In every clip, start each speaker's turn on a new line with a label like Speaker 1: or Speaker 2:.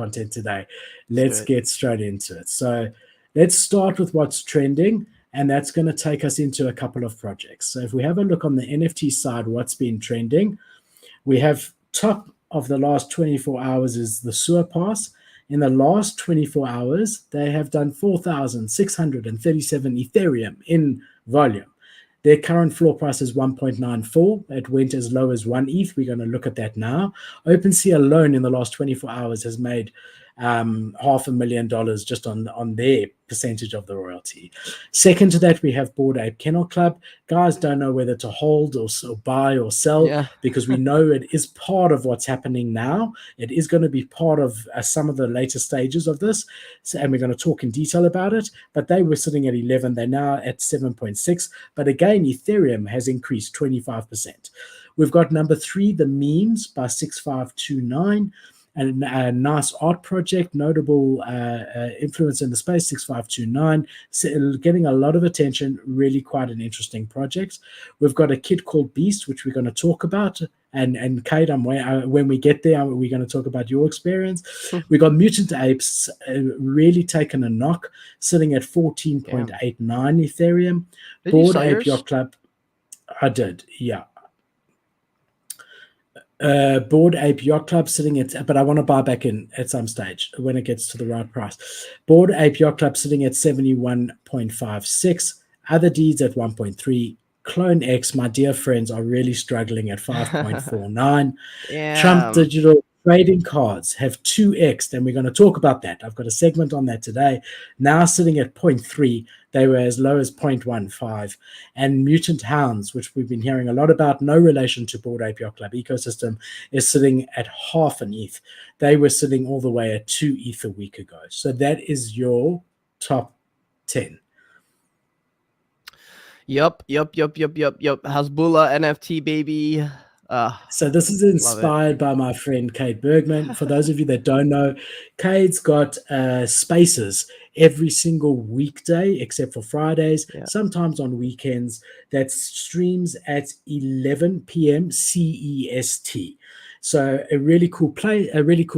Speaker 1: content today. Let's get straight into it. So let's start with what's trending, and that's going to take us into a couple of projects. So if we have a look on the NFT side, what's been trending, we have top of the last 24 hours is the sewer pass. In the last 24 hours, they have done 4,637 Ethereum in volume. Their current floor price is 1.94. It went as low as 1 ETH. We're going to look at that now. OpenSea alone in the last 24 hours has made $500,000 just on their percentage of the royalty. Second to that, we have Bored Ape Kennel Club. Guys don't know whether to hold or buy or sell because we know it is part of what's happening now. It is going to be part of some of the later stages of this, and we're going to talk in detail about it. But they were sitting at 11. They're now at 7.6. But again, Ethereum has increased 25%. We've got number 3, the memes by 6529. And a nice art project, notable influence in the space, 6529, getting a lot of attention, really quite an interesting project. We've got a kid called Beast, which we're going to talk about. And Kate, when we get there, we're going to talk about your experience. We got Mutant Apes really taking a knock, sitting at 14.89 Ethereum. Bored Ape Yacht Club, I did, yeah. Bored Ape Yacht Club sitting at, but I want to buy back in at some stage when it gets to the right price. Bored Ape Yacht Club sitting at 71.56. Other Deeds at 1.3. Clone X, my dear friends, are really struggling at 5.49. Trump Digital trading cards have 2x, and we're going to talk about that. I've got a segment on that today. Now sitting at 0.3. They were as low as 0.15. And Mutant Hounds, which we've been hearing a lot about, no relation to Bored Ape Yacht Club ecosystem, is sitting at half an ETH. They were sitting all the way at 2 ETH a week ago. So that is your top 10.
Speaker 2: Yup. Hasbulla NFT, baby.
Speaker 1: So this is inspired by my friend Kate Bergman. For those of you that don't know, Kate's got spaces every single weekday except for Fridays, sometimes on weekends, that streams at 11 p.m. CEST. So a really cool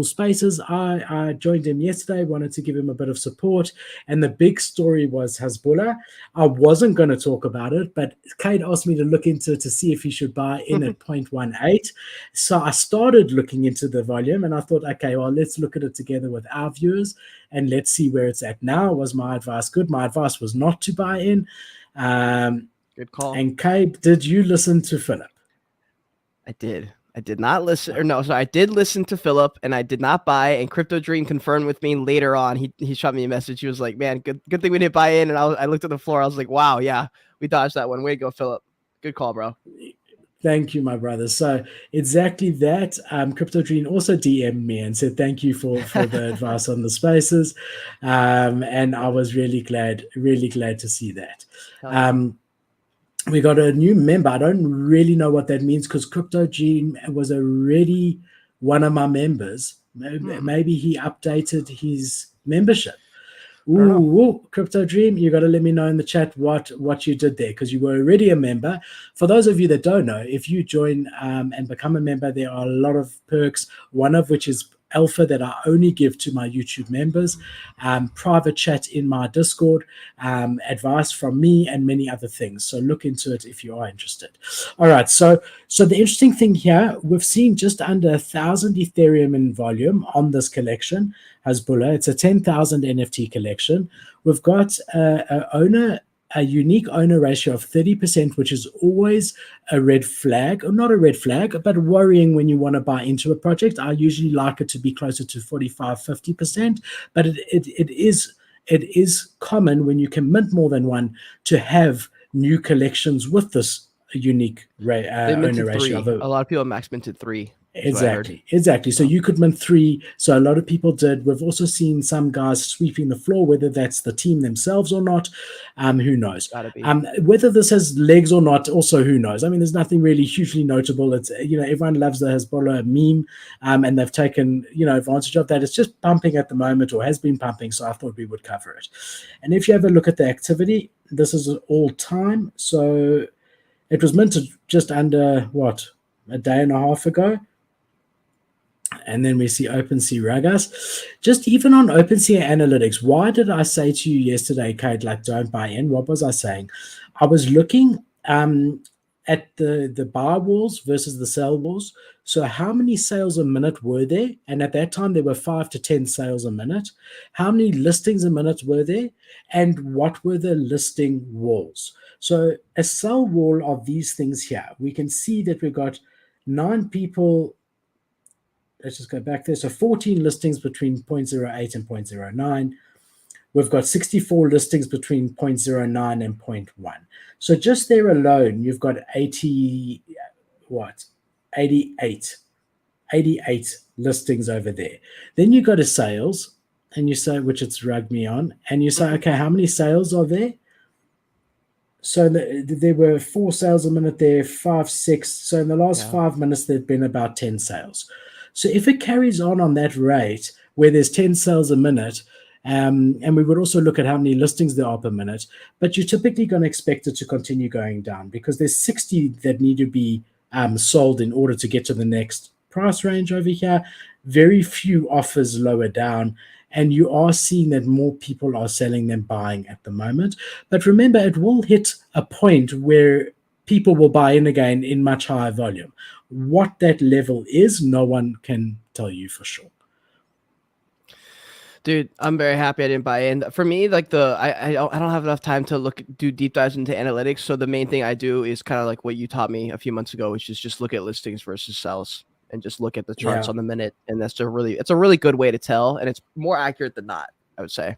Speaker 1: spaces. I joined him yesterday, wanted to give him a bit of support. And the big story was Hasbulla. I wasn't going to talk about it, but Kate asked me to look into it to see if he should buy in at 0.18. So I started looking into the volume and I thought, okay, well, let's look at it together with our viewers and let's see where it's at now. Was my advice good? My advice was not to buy in.
Speaker 2: Good call.
Speaker 1: And Kate, did you listen to Philip?
Speaker 2: I did. I did not listen, or no, sorry, I did listen to Philip, and I did not buy. And Crypto Dream confirmed with me later on. He shot me a message. He was like, "Man, good thing we didn't buy in." And I looked at the floor. I was like, "Wow, yeah, we dodged that one. Way to go, Philip. Good call, bro."
Speaker 1: Thank you, my brother. So exactly that. Crypto Dream also DM'd me and said thank you for the advice on the spaces, and I was really glad to see that. We got a new member. I don't really know what that means because Crypto Dream was already one of my members. Maybe he updated his membership. Ooh, Crypto Dream, you got to let me know in the chat what you did there because you were already a member. For those of you that don't know, if you join and become a member, there are a lot of perks, one of which is alpha that I only give to my YouTube members, private chat in my Discord, advice from me, and many other things. So look into it if you are interested. All right, so the interesting thing here, we've seen just under 1,000 Ethereum in volume on this collection, Hasbulla. It's a 10,000 NFT collection. We've got a unique owner ratio of 30%, which is always a red flag, or not a red flag, but worrying when you want to buy into a project. I usually like it to be closer to 45-50%, but it is common when you can mint more than one to have new collections with this unique owner ratio.
Speaker 2: A lot of people max minted 3.
Speaker 1: Exactly. So you could mint 3. So a lot of people did. We've also seen some guys sweeping the floor, whether that's the team themselves or not. Who knows? Whether this has legs or not, also who knows? I mean, there's nothing really hugely notable. It's everyone loves the Hasbulla meme, and they've taken advantage of that. It's just pumping at the moment, or has been pumping. So I thought we would cover it. And if you have a look at the activity, this is all time. So it was minted just under a day and a half ago. And then we see OpenSea Ragas. Just even on OpenSea Analytics, why did I say to you yesterday, Kate, like don't buy in? What was I saying? I was looking at the buy walls versus the sell walls. So how many sales a minute were there? And at that time, there were 5 to 10 sales a minute. How many listings a minute were there? And what were the listing walls? So a sell wall of these things here, we can see that we've got 9 people. Let's just go back there. So 14 listings between 0.08 and 0.09. We've got 64 listings between 0.09 and 0.1. So just there alone, you've got 88 listings over there. Then you go to sales, and you say, which it's rugged me on, and you say, okay, how many sales are there? So there were 4 sales a minute there, 5, 6. So in the last 5 minutes, there'd been about 10 sales. So if it carries on that rate, where there's 10 sales a minute, and we would also look at how many listings there are per minute, but you're typically going to expect it to continue going down because there's 60 that need to be sold in order to get to the next price range over here. Very few offers lower down, and you are seeing that more people are selling than buying at the moment. But remember, it will hit a point where people will buy in again in much higher volume. What that level is, no one can tell you for sure.
Speaker 2: Dude, I'm very happy I didn't buy in. For me, like I don't have enough time to do deep dives into analytics. So the main thing I do is kind of like what you taught me a few months ago, which is just look at listings versus shells and just look at the charts on the minute. And it's a really good way to tell, and it's more accurate than not, I would say.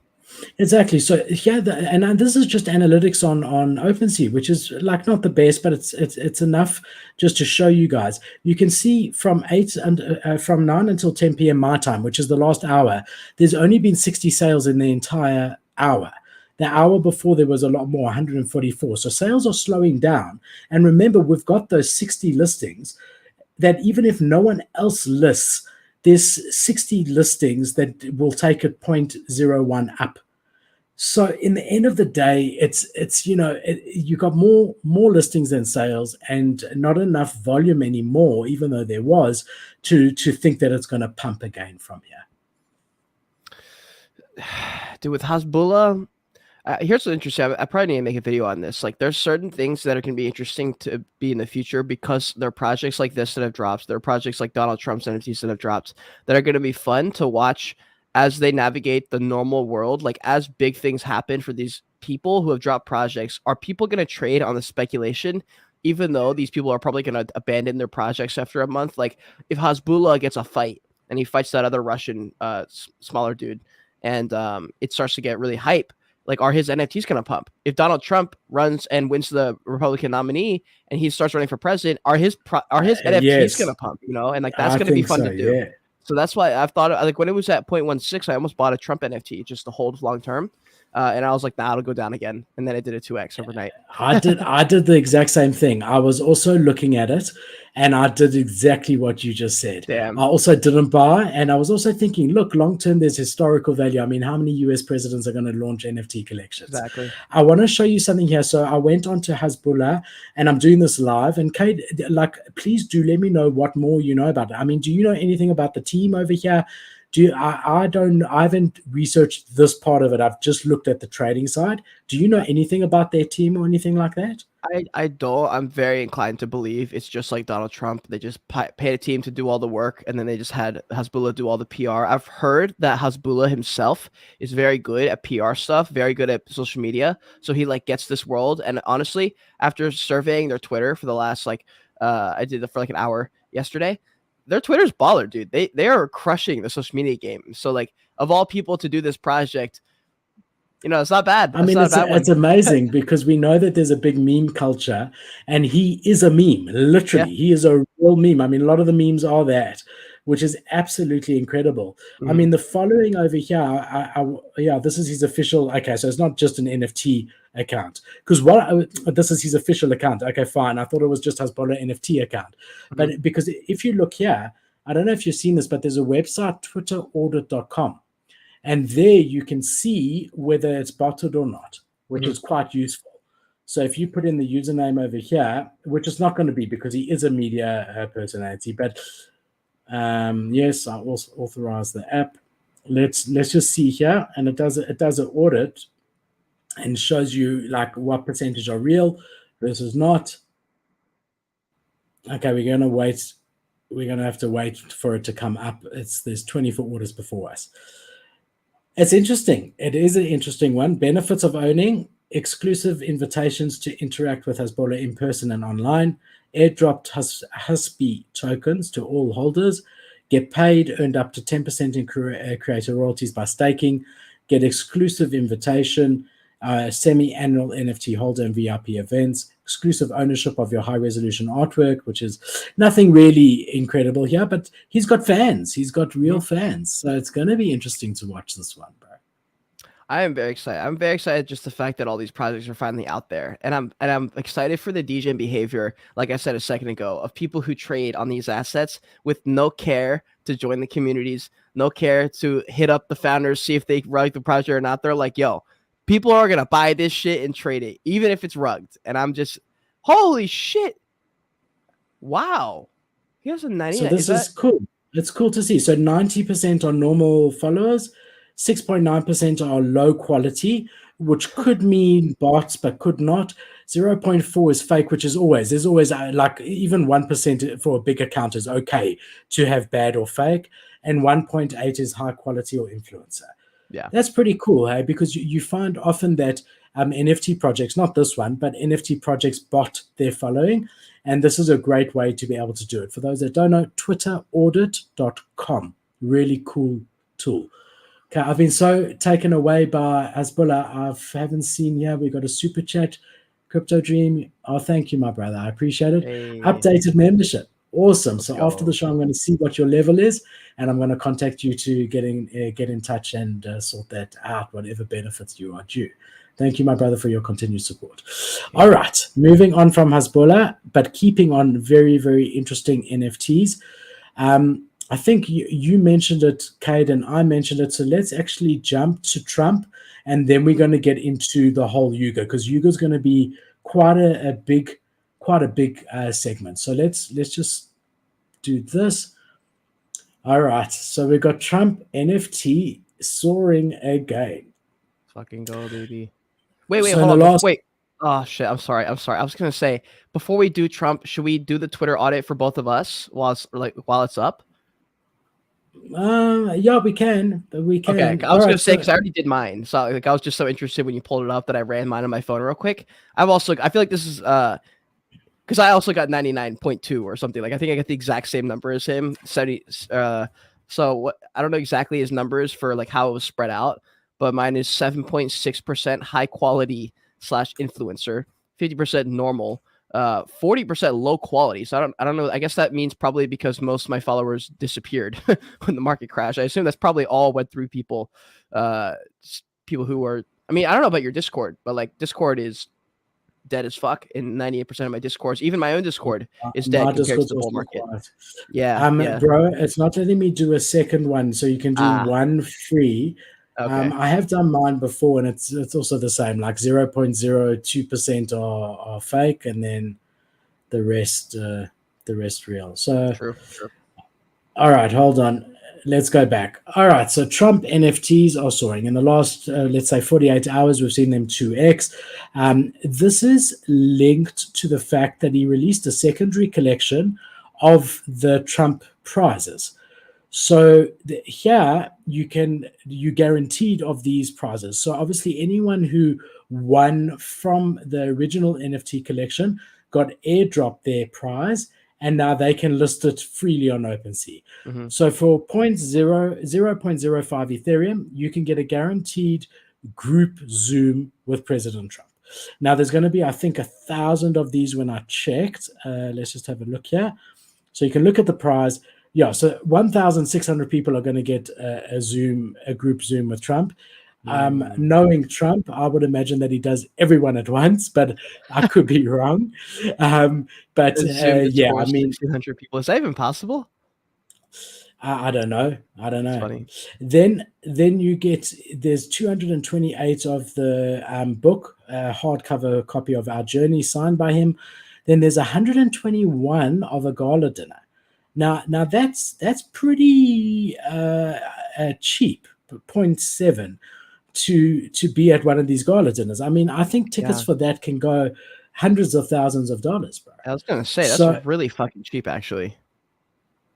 Speaker 1: Exactly. So yeah, and this is just analytics on OpenSea, which is like not the best, but it's enough just to show you guys. You can see from 9 until 10 p.m. my time, which is the last hour. There's only been 60 sales in the entire hour. The hour before there was a lot more, 144. So sales are slowing down. And remember, we've got those 60 listings that even if no one else lists, there's 60 listings that will take it 0.01 up. So in the end of the day, it's you got more listings than sales, and not enough volume anymore, even though there was, to think that it's going to pump again from
Speaker 2: here. Dude, with Hasbulla, here's what's interesting. I probably need to make a video on this. Like, there's certain things that are going to be interesting to be in the future because there are projects like this that have dropped. There are projects like Donald Trump's NFTs that have dropped that are going to be fun to watch as they navigate the normal world. Like, as big things happen for these people who have dropped projects, are people going to trade on the speculation, even though these people are probably going to abandon their projects after a month? Like, if Hasbulla gets a fight and he fights that other Russian smaller dude, and it starts to get really hype, like, are his NFTs going to pump? If Donald Trump runs and wins the Republican nominee and he starts running for president, are his NFTs going to pump? And like, that's going to be fun to do. Yeah. So that's why I've thought, like, when it was at 0.16, I almost bought a Trump NFT just to hold long term. And I was like, nah, it'll go down again. And then it did a 2x overnight.
Speaker 1: I did the exact same thing. I was also looking at it, and I did exactly what you just said.
Speaker 2: Damn.
Speaker 1: I also didn't buy, and I was also thinking, look, long term, there's historical value. I mean, how many US presidents are going to launch NFT collections?
Speaker 2: Exactly.
Speaker 1: I want to show you something here. So I went on to Hasbulla, and I'm doing this live. And Kate, like, please do let me know what more you know about it. I mean, do you know anything about the team over here? I haven't researched this part of it. I've just looked at the trading side. Do you know anything about their team or anything like that?
Speaker 2: I don't. I'm very inclined to believe it's just like Donald Trump. They just paid a team to do all the work, and then they just had Hasbulla do all the PR. I've heard that Hasbulla himself is very good at PR stuff, very good at social media. So he like gets this world. And honestly, after surveying their Twitter for the last I did it for like an hour yesterday, their Twitter's baller, dude. They are crushing the social media game. So like, of all people to do this project, it's not bad.
Speaker 1: I mean, it's amazing because we know that there's a big meme culture, and he is a meme. Literally, yeah. He is a real meme. I mean, a lot of the memes are that, which is absolutely incredible. Mm-hmm. I mean, the following over here, this is his official. Okay, so it's not just an NFT account, because this is his official account. Okay, fine. I thought it was just Hasbulla NFT account, but because if you look here, I don't know if you've seen this, but there's a website, twitteraudit.com. And there you can see whether it's botted or not, which is quite useful. So if you put in the username over here, which is not going to be because he is a media personality, but Yes, I also authorize the app. Let's just see here, and it does an audit and shows you like what percentage are real versus not. Okay, we're gonna wait. We're gonna have to wait for it to come up. There's 24 orders before us. It's interesting. It is an interesting one. Benefits of owning: exclusive invitations to interact with Hasbulla in person and online, airdropped Husby tokens to all holders, get paid, earned up to 10% in creator royalties by staking, get exclusive invitation, semi-annual NFT holder and VIP events, exclusive ownership of your high-resolution artwork, which is nothing really incredible here, but he's got fans. He's got real fans. So it's going to be interesting to watch this one, bro.
Speaker 2: I am very excited. I'm very excited just the fact that all these projects are finally out there, and I'm excited for the DJ behavior. Like I said a second ago, of people who trade on these assets with no care to join the communities, no care to hit up the founders, see if they like the project or not. They're like, yo, people are gonna buy this shit and trade it, even if it's rugged. And I'm just, holy shit, wow, he has a 99.
Speaker 1: So this is cool. It's cool to see. So 90% are normal followers, 6.9% are low quality, which could mean bots, but could not. 0.4 is fake, which is there's always like even 1% for a big account is okay to have bad or fake. And 1.8 is high quality or influencer.
Speaker 2: Yeah,
Speaker 1: that's pretty cool, hey? Because you find often that NFT projects, not this one, but NFT projects bot their following. And this is a great way to be able to do it. For those that don't know, twitteraudit.com. Really cool tool. Okay, I've been so taken away by Hasbulla. I haven't seen here. We got a super chat. Crypto Dream. Oh, thank you, my brother. I appreciate it.
Speaker 2: hey.
Speaker 1: Updated membership. Awesome.
Speaker 2: Let's
Speaker 1: so
Speaker 2: go.
Speaker 1: After the show, I'm going to see what your level is, and I'm going to contact you to get in touch and sort that out, whatever benefits you are due. Thank you, my brother, for your continued support. All right, moving on from Hasbulla, but keeping on very, very interesting NFTs. I think you mentioned it, Cade, and I mentioned it. So let's actually jump to Trump, and then we're going to get into the whole Yuga, because Yuga is going to be quite a big segment. So let's just do this. All right. So we got Trump NFT soaring again.
Speaker 2: Fucking go, baby. Wait, hold on. Wait. Oh shit. I'm sorry. I was gonna say, before we do Trump, should we do the Twitter audit for both of us while it's up?
Speaker 1: Yeah, we can.
Speaker 2: Okay, I was gonna say, because I already did mine, so like I was just so interested when you pulled it up that I ran mine on my phone real quick. I feel like this is because I also got 99.2 or something. Like I think I got the exact same number as him. 70. So what? I don't know exactly his numbers for like how it was spread out, but mine is 7.6% high quality / influencer, 50% normal, 40% low quality. So I don't know. I guess that means probably because most of my followers disappeared when the market crashed. I assume that's probably all Web3 people, people who are. I mean, I don't know about your Discord, but like Discord is dead as fuck, and 98% of my Discords, even my own Discord, is dead compared to the bull market. Yeah,
Speaker 1: bro, it's not letting me do a second one, so you can do one free. Okay. I have done mine before, and it's also the same. Like 0.02% are fake, and then the rest real. So
Speaker 2: true.
Speaker 1: All right, hold on. Let's go back. All right, so Trump NFTs are soaring. In the last, let's say, 48 hours, we've seen them 2x. This is linked to the fact that he released a secondary collection of the Trump prizes. So here you guaranteed of these prizes. So obviously anyone who won from the original NFT collection got airdropped their prize, and now they can list it freely on OpenSea. Mm-hmm. So for 0.05 Ethereum, you can get a guaranteed group Zoom with President Trump. Now there's going to be, I think, 1,000 of these when I checked. Let's just have a look here. So you can look at the prize. Yeah, so 1,600 people are going to get a group Zoom with Trump. Knowing Trump, I would imagine that he does everyone at once, but I could be wrong. But yeah, I mean,
Speaker 2: 1,600 people, is that even possible?
Speaker 1: I don't know.
Speaker 2: That's funny.
Speaker 1: Then you get, there's 228 of the book, hardcover copy of Our Journey signed by him. Then there's 121 of a gala dinner. Now that's pretty cheap, 0.7 to be at one of these gala dinners. I mean, I think tickets
Speaker 2: Yeah.
Speaker 1: for that can go hundreds of thousands of dollars, bro.
Speaker 2: I was gonna say that's
Speaker 1: So
Speaker 2: really fucking cheap, actually.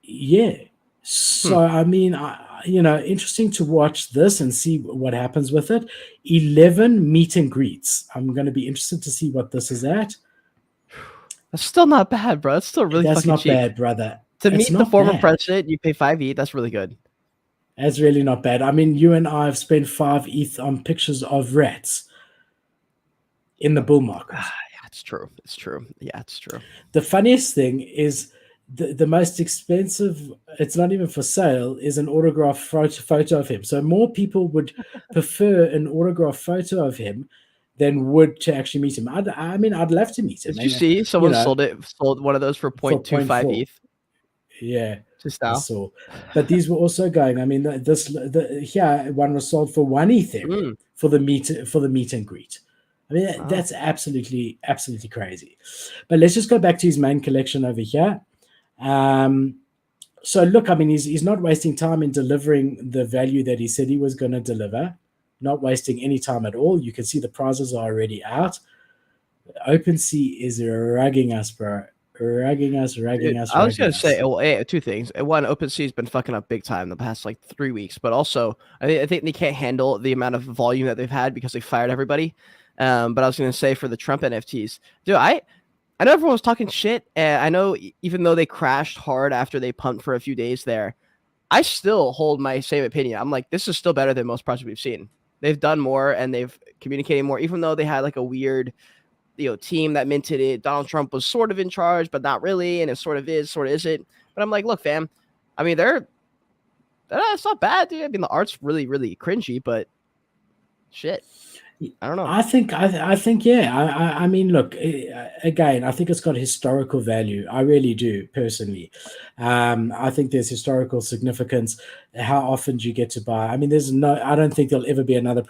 Speaker 1: yeah.
Speaker 2: Hmm.
Speaker 1: So I mean, interesting to watch this and see what happens with it. 11 meet and greets. I'm going to be interested to see what this is at.
Speaker 2: That's still not bad, bro. That's still really
Speaker 1: That's
Speaker 2: fucking
Speaker 1: not
Speaker 2: cheap.
Speaker 1: bad, brother.
Speaker 2: To
Speaker 1: It's
Speaker 2: meet the
Speaker 1: not
Speaker 2: former
Speaker 1: bad.
Speaker 2: president, you pay 5 ETH. That's really good.
Speaker 1: That's really not bad. I mean, you and I have spent 5 ETH on pictures of rats in the bull market.
Speaker 2: Yeah, it's true. It's true. Yeah, it's true.
Speaker 1: The funniest thing is the most expensive, it's not even for sale, is an autograph photo of him. So more people would prefer an autograph photo of him than would to actually meet him. I mean, I'd love to meet him.
Speaker 2: Did you
Speaker 1: And,
Speaker 2: see someone sold one of those for
Speaker 1: for
Speaker 2: 0.25
Speaker 1: 0.4.
Speaker 2: ETH
Speaker 1: Yeah,
Speaker 2: just
Speaker 1: I
Speaker 2: now?
Speaker 1: saw. But these were also going. I mean, here one was sold for 1 Ethereum for the meet and greet. I mean, that's absolutely crazy. But let's just go back to his main collection over here. So look, I mean, he's not wasting time in delivering the value that he said he was going to deliver. Not wasting any time at all. You can see the prizes are already out. OpenSea is rugging us, bro. Rugging us.
Speaker 2: Dude, I was gonna say, well, two things. One, OpenSea's been fucking up big time the past like 3 weeks, but also I think they can't handle the amount of volume that they've had because they fired everybody. But I was gonna say for the Trump NFTs, dude, I know everyone was talking shit, and I know even though they crashed hard after they pumped for a few days there, I still hold my same opinion. I'm like, this is still better than most projects we've seen. They've done more and they've communicated more, even though they had like a weird team that minted it. Donald Trump was sort of in charge, but not really, and it sort of is, sort of isn't. But I'm like, look, fam, I mean, it's not bad, dude. I mean, the art's really, really cringy, but shit, I don't know.
Speaker 1: I think, yeah. I mean, look, again, I think it's got historical value. I really do, personally. I think there's historical significance. How often do you get to buy? I mean, I don't think there'll ever be another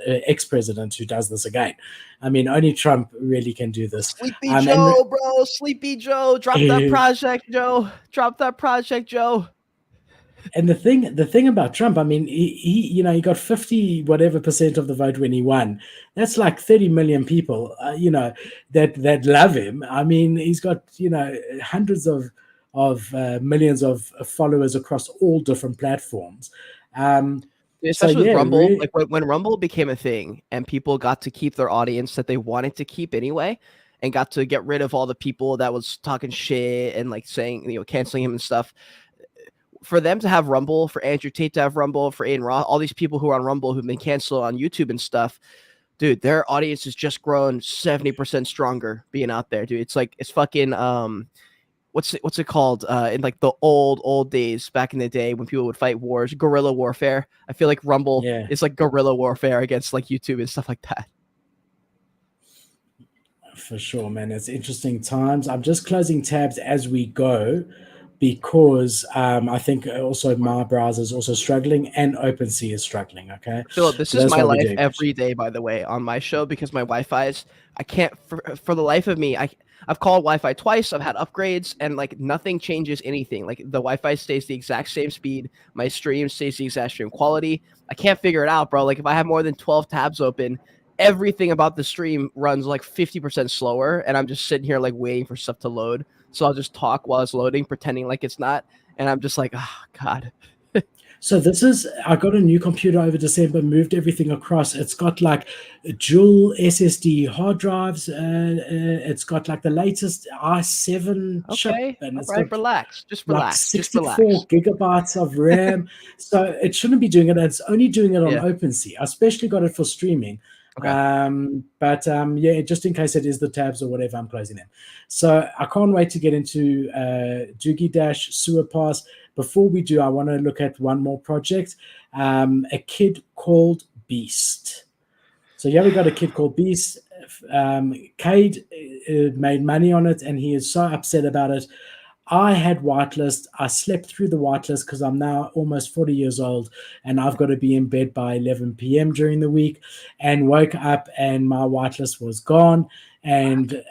Speaker 1: ex-president who does this again. I mean, only Trump really can do this.
Speaker 2: Sleepy Joe, bro. Sleepy Joe. Drop that project, Joe. Drop that project, Joe.
Speaker 1: And the thing about Trump, I mean, he got 50 whatever % of the vote when he won. That's like 30 million people, that love him. I mean, he's got hundreds of millions of followers across all different platforms.
Speaker 2: Especially with Rumble, really, like when Rumble became a thing and people got to keep their audience that they wanted to keep anyway, and got to get rid of all the people that was talking shit and like saying, canceling him and stuff. For them to have Rumble, for Andrew Tate to have Rumble, for Aiden Roth, all these people who are on Rumble who've been canceled on YouTube and stuff, dude, their audience has just grown 70% stronger being out there, dude. It's fucking what's it called in like the old days back in the day when people would fight wars, guerrilla warfare. I feel like Rumble is like guerrilla warfare against like YouTube and stuff like that.
Speaker 1: For sure, man. It's interesting times. I'm just closing tabs as we go, because I think also my browser is also struggling and OpenSea is struggling. Okay,
Speaker 2: Philip, this is my life every day, by the way, on my show, because my Wi-Fi's, I can't for the life of me. I've called Wi-Fi twice. I've had upgrades, and like nothing changes anything. Like the Wi-Fi stays the exact same speed. My stream stays the exact same quality. I can't figure it out, bro. Like if I have more than 12 tabs open, everything about the stream runs like 50% slower, and I'm just sitting here like waiting for stuff to load. So I'll just talk while it's loading, pretending like it's not. And I'm just like, oh, God.
Speaker 1: So I got a new computer over December, moved everything across. It's got like dual SSD hard drives. It's got like the latest i7 chip. And it's got
Speaker 2: relax. Just relax.
Speaker 1: Like 64 gigabytes of RAM. So it shouldn't be doing it. It's only doing it on OpenSea. I especially got it for streaming. Okay. But just in case it is the tabs or whatever, I'm closing them. So I can't wait to get into Doogie Dash Sewer Pass. Before we do, I want to look at one more project, a kid called Beast. So we got a kid called Beast. Cade made money on it, and he is so upset about it. I had whitelist. I slept through the whitelist because I'm now almost 40 years old and I've got to be in bed by 11 p.m. during the week, and woke up and my whitelist was gone. And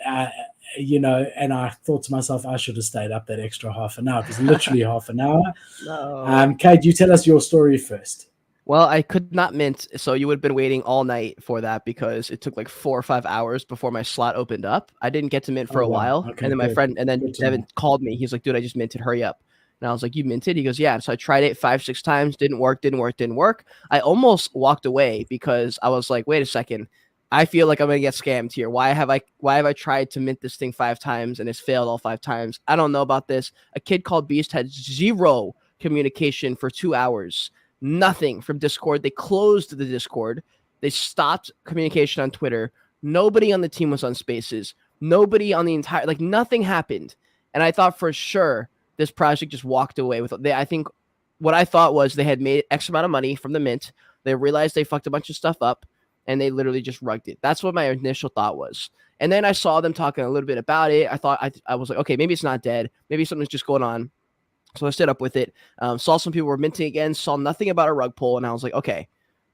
Speaker 1: and I thought to myself, I should have stayed up that extra half an hour. It was literally half an hour.
Speaker 2: No.
Speaker 1: Kate, you tell us your story first.
Speaker 2: Well, I could not mint, so you would have been waiting all night for that because it took like 4 or 5 hours before my slot opened up. I didn't get to mint for
Speaker 1: Oh,
Speaker 2: a
Speaker 1: wow.
Speaker 2: while,
Speaker 1: Okay,
Speaker 2: and then my
Speaker 1: good.
Speaker 2: friend, and then
Speaker 1: Good to
Speaker 2: Devin
Speaker 1: know.
Speaker 2: called me. He's like, "Dude, I just minted. Hurry up!" And I was like, "You minted?" He goes, "Yeah." So I tried it 5, 6 times. Didn't work. Didn't work. Didn't work. I almost walked away because I was like, "Wait a second. I feel like I'm gonna get scammed here. Why have I tried to mint this thing 5 times and it's failed all 5 times? I don't know about this." A kid called Beast had zero communication for 2 hours. Nothing from Discord. They closed the Discord. They stopped communication on Twitter. Nobody on the team was on Spaces. Nobody on the entire, like, nothing happened. And I thought for sure this project just walked away with. I think what I thought was they had made X amount of money from the mint. They realized they fucked a bunch of stuff up, and they literally just rugged it. That's what my initial thought was. And then I saw them talking a little bit about it. I thought I was like, okay, maybe it's not dead. Maybe something's just going on. So I stood up with it. Saw some people were minting again. Saw nothing about a rug pull, and I was like, okay,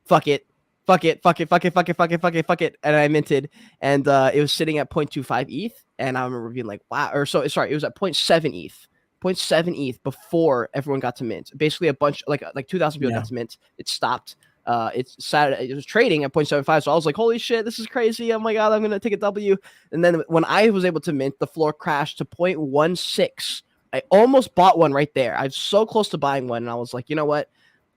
Speaker 2: fuck it, fuck it, fuck it, fuck it, fuck it, fuck it, fuck it, fuck it. And I minted, and it was sitting at 0.25 ETH. And I remember being like, wow. Or so sorry, it was at 0.7 ETH. 0.7 ETH before everyone got to mint. Basically, a bunch like 2,000 people got to mint. It stopped. It was trading at 0.75. So I was like, holy shit, this is crazy. Oh my god, I'm gonna take a W. And then when I was able to mint, the floor crashed to 0.16. I almost bought one right there. I was so close to buying one, and I was like, you know what?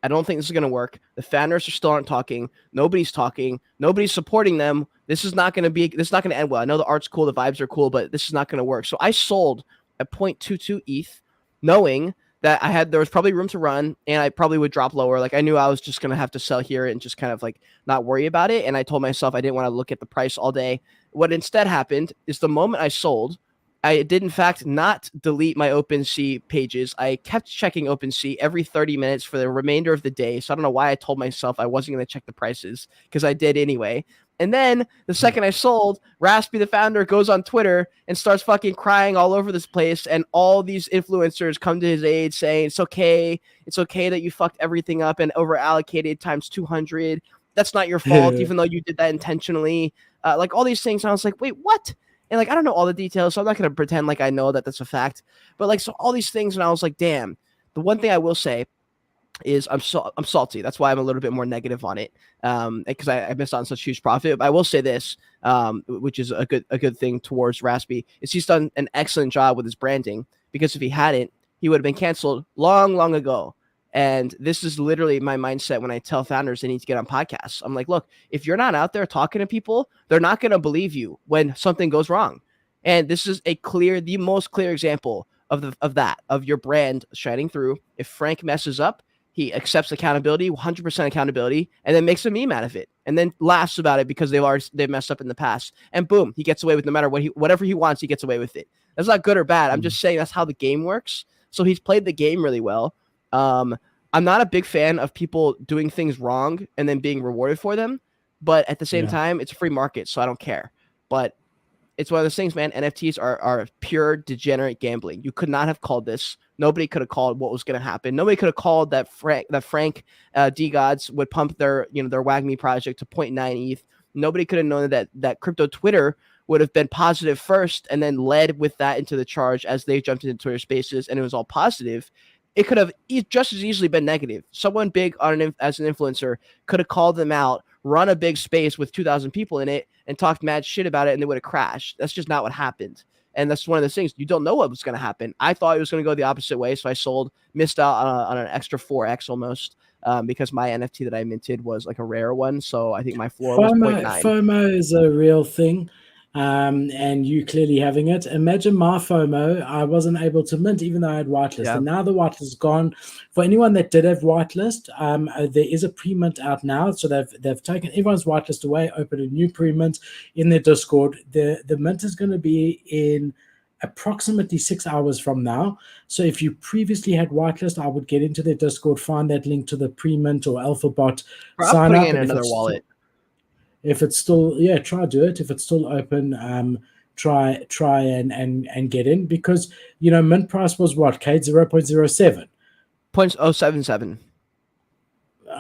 Speaker 2: I don't think this is going to work. The founders still aren't talking. Nobody's talking. Nobody's supporting them. This is not going to end well. I know the art's cool. The vibes are cool, but this is not going to work. So I sold at 0.22 ETH, knowing that there was probably room to run, and I probably would drop lower. Like, I knew I was just going to have to sell here and just kind of like not worry about it. And I told myself I didn't want to look at the price all day. What instead happened is the moment I sold, I did, in fact, not delete my OpenSea pages. I kept checking OpenSea every 30 minutes for the remainder of the day. So I don't know why I told myself I wasn't going to check the prices, because I did anyway. And then the second I sold, Raspy, the founder, goes on Twitter and starts fucking crying all over this place. And all these influencers come to his aid saying, it's okay that you fucked everything up and over allocated times 200. That's not your fault, even though you did that intentionally. Like all these things. And I was like, wait, what? And like, I don't know all the details, so I'm not going to pretend like I know that that's a fact. But like, so all these things, and I was like, damn. The one thing I will say is I'm salty. That's why I'm a little bit more negative on it, because I missed on such huge profit. But I will say this, which is a good thing towards Raspy, is he's done an excellent job with his branding. Because if he hadn't, he would have been canceled long ago. And this is literally my mindset when I tell founders they need to get on podcasts. I'm like, look, if you're not out there talking to people, they're not going to believe you when something goes wrong. And this is the most clear example of your brand shining through. If Frank messes up, he accepts accountability, 100% accountability, and then makes a meme out of it, and then laughs about it because they've messed up in the past. And boom, he gets away with no matter whatever he wants, he gets away with it. That's not good or bad. I'm just saying that's how the game works. So he's played the game really well. I'm not a big fan of people doing things wrong and then being rewarded for them, but at the same time, it's a free market, so I don't care. But it's one of those things, man. NFTs are pure degenerate gambling. You could not have called this. Nobody could have called what was going to happen. Nobody could have called that Frank D Gods would pump their WAGMI project to 0.9 ETH. Nobody could have known that crypto Twitter would have been positive first and then led with that into the charge as they jumped into Twitter Spaces, and it was all positive. It could have just as easily been negative. Someone big as an influencer could have called them out, run a big space with 2,000 people in it, and talked mad shit about it, and they would have crashed. That's just not what happened. And that's one of those things. You don't know what was going to happen. I thought it was going to go the opposite way, so I sold, missed out on an extra 4x almost, because my NFT that I minted was like a rare one. So I think my floor was 0.9.
Speaker 1: FOMO is a real thing. And you clearly having it. Imagine my FOMO. I wasn't able to mint even though I had whitelist. And now the whitelist is gone. For anyone that did have whitelist, there is a pre-mint out now. So they've taken everyone's whitelist away, opened a new pre-mint in their Discord. The mint is going to be in approximately 6 hours from now. So if you previously had whitelist, I would get into their Discord, find that link to the pre-mint or alpha bot, sign up.
Speaker 2: In another wallet.
Speaker 1: If it's still, try do it. If it's still open, try and get in, because mint price was what, Kate? 0.07.
Speaker 2: 0.077.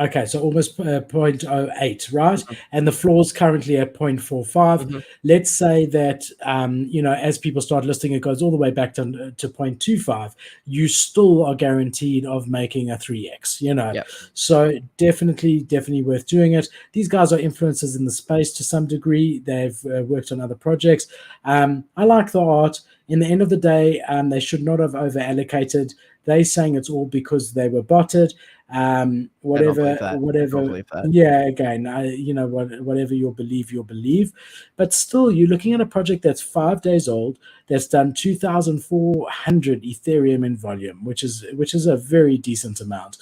Speaker 1: Okay, so almost zero point zero 0.08, right?
Speaker 2: Mhm.
Speaker 1: And the floor is currently at 0.45.
Speaker 2: Mhm.
Speaker 1: Let's say that, as people start listing, it goes all the way back to 0.25. You still are guaranteed of making a 3x,
Speaker 2: Yep.
Speaker 1: So definitely worth doing it. These guys are influencers in the space to some degree. They've worked on other projects. I like the art. In the end of the day, they should not have over allocated. They're saying it's all because they were botted.
Speaker 2: I don't believe
Speaker 1: Whatever,
Speaker 2: that. I don't
Speaker 1: whatever.
Speaker 2: believe that.
Speaker 1: Yeah, again, whatever you'll believe. But still, you're looking at a project that's 5 days old, that's done 2,400 Ethereum in volume, which is a very decent amount.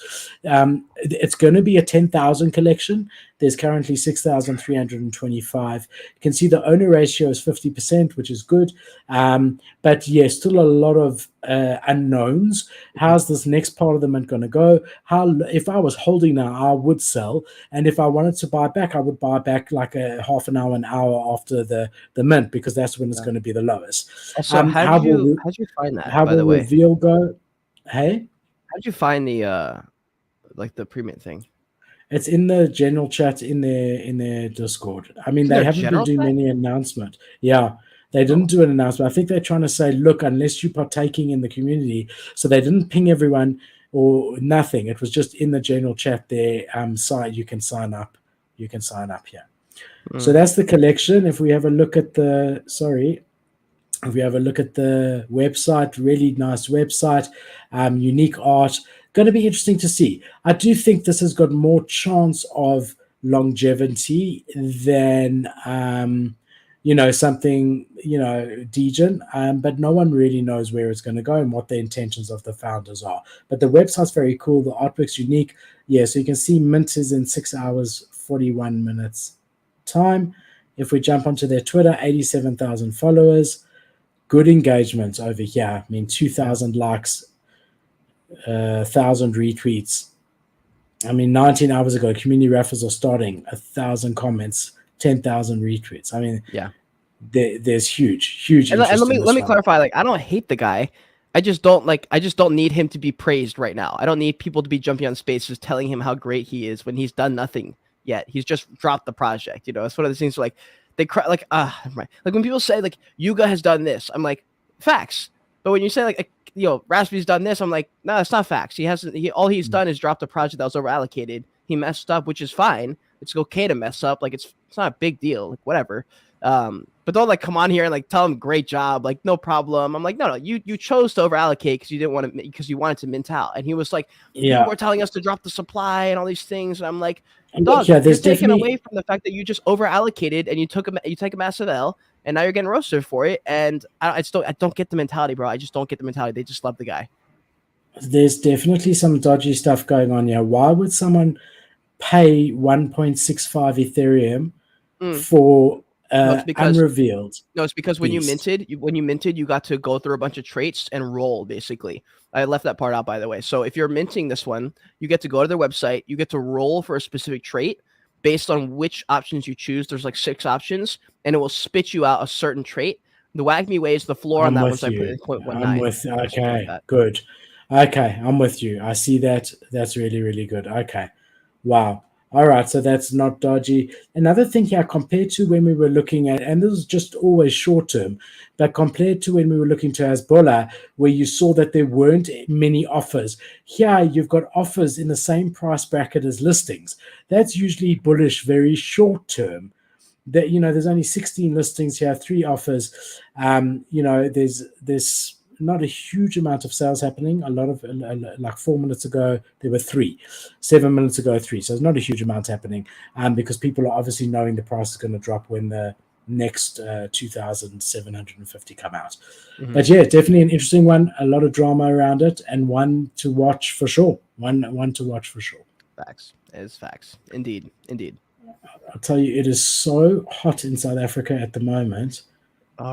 Speaker 1: It's going to be a 10,000 collection. There's currently 6,325. You can see the owner ratio is 50%, which is good. But yes, still a lot of unknowns. How's this next part of the mint going to go? How, if I was holding now, I would sell, and if I wanted to buy back, I would buy back like a half an hour after the mint, because that's when it's going to be the lowest.
Speaker 2: Also, how did you find that,
Speaker 1: How
Speaker 2: by
Speaker 1: will
Speaker 2: the way?
Speaker 1: reveal go? Hey,
Speaker 2: How did you find the like the pre-mint thing?
Speaker 1: it's in the general chat in their Discord. I mean,
Speaker 2: It's in
Speaker 1: they
Speaker 2: their
Speaker 1: haven't been
Speaker 2: general
Speaker 1: doing
Speaker 2: chat?
Speaker 1: many announcement. Yeah, they didn't
Speaker 2: Oh.
Speaker 1: do an announcement. I think they're trying to say, look, unless you're partaking in the community, so they didn't ping everyone or nothing. It was just in the general chat there. Site you can sign up. You can sign up here. So
Speaker 2: Mm.
Speaker 1: that's the collection. If we have a look at the if we have a look at the website, really nice website, unique art. Going to be interesting to see. I do think this has got more chance of longevity than something Degen, but no one really knows where it's going to go and what the intentions of the founders are. But the website's very cool. The artwork's unique. Yeah, so you can see Mint is in 6 hours 41 minutes time. If we jump onto their Twitter, 87,000 followers, good engagement over here. I mean,
Speaker 2: Yeah.
Speaker 1: 2,000 likes, 1,000 retweets. I mean, 19 hours ago, community raffles are starting, 1,000 comments, 10,000 retweets. I mean,
Speaker 2: Yeah.
Speaker 1: there's huge
Speaker 2: And
Speaker 1: interest in
Speaker 2: let
Speaker 1: this
Speaker 2: me
Speaker 1: one.
Speaker 2: clarify. Like, I don't hate the guy. I just don't need him to be praised right now. I don't need people to be jumping on spaces telling him how great he is when he's done nothing yet. He's just dropped the project. It's one of those things where, like, they cry like like when people say like Yuga has done this, I'm like, facts. But when you say like Raspy's done this, I'm like, no, it's not facts. He hasn't. All he's done is dropped a project that was over allocated. He messed up, which is fine. It's okay to mess up. Like it's not a big deal. Like whatever. But don't like come on here and like tell him great job, like no problem. I'm like, no, you chose to over allocate because you didn't want to, because you wanted to mint out. And he was like, people
Speaker 1: Yeah.
Speaker 2: were telling us to drop the supply and all these things. And I'm like,
Speaker 1: And look,
Speaker 2: dog,
Speaker 1: yeah,
Speaker 2: you're
Speaker 1: there's
Speaker 2: taking away
Speaker 1: definitely,
Speaker 2: from the fact that you just over allocated and you take a massive L, and now you're getting roasted for it. And I don't get the mentality, bro. I just don't get the mentality. They just love the guy.
Speaker 1: there's definitely some dodgy stuff going on here. Why would someone pay 1.65 Ethereum
Speaker 2: Mm.
Speaker 1: for
Speaker 2: No, it's because
Speaker 1: unrevealed
Speaker 2: No, it's because when you
Speaker 1: beast?
Speaker 2: minted, you got to go through a bunch of traits and roll, basically. I left that part out, by the way. So if you're minting this one, you get to go to their website, you get to roll for a specific trait based on which options you choose. There's like 6 options, and it will spit you out a certain trait. The Wagme way is the floor on
Speaker 1: I'm
Speaker 2: that one's
Speaker 1: with
Speaker 2: I put
Speaker 1: you.
Speaker 2: in 0.19
Speaker 1: I'm
Speaker 2: or
Speaker 1: with.
Speaker 2: something like
Speaker 1: Okay,
Speaker 2: that.
Speaker 1: good. Okay, I'm with you. I see that. That's really good. Okay, wow. All right, so that's not dodgy. Another thing here, compared to when we were looking at, and this is just always short term, but compared to when we were looking to Hezbollah, where you saw that there weren't many offers, here you've got offers in the same price bracket as listings. That's usually bullish, very short term. That there's only 16 listings here, 3 offers. There's not a huge amount of sales happening. A lot of, like 4 minutes ago there were 3, 7 minutes ago 3, so there's not a huge amount happening, because people are obviously knowing the price is going to drop when the next 2,750 come out.
Speaker 2: Mm-hmm.
Speaker 1: But yeah, definitely an interesting one, a lot of drama around it, and one to watch for sure. One to watch for sure.
Speaker 2: Facts. It is facts. Indeed.
Speaker 1: I'll tell you, it is so hot in South Africa at the moment.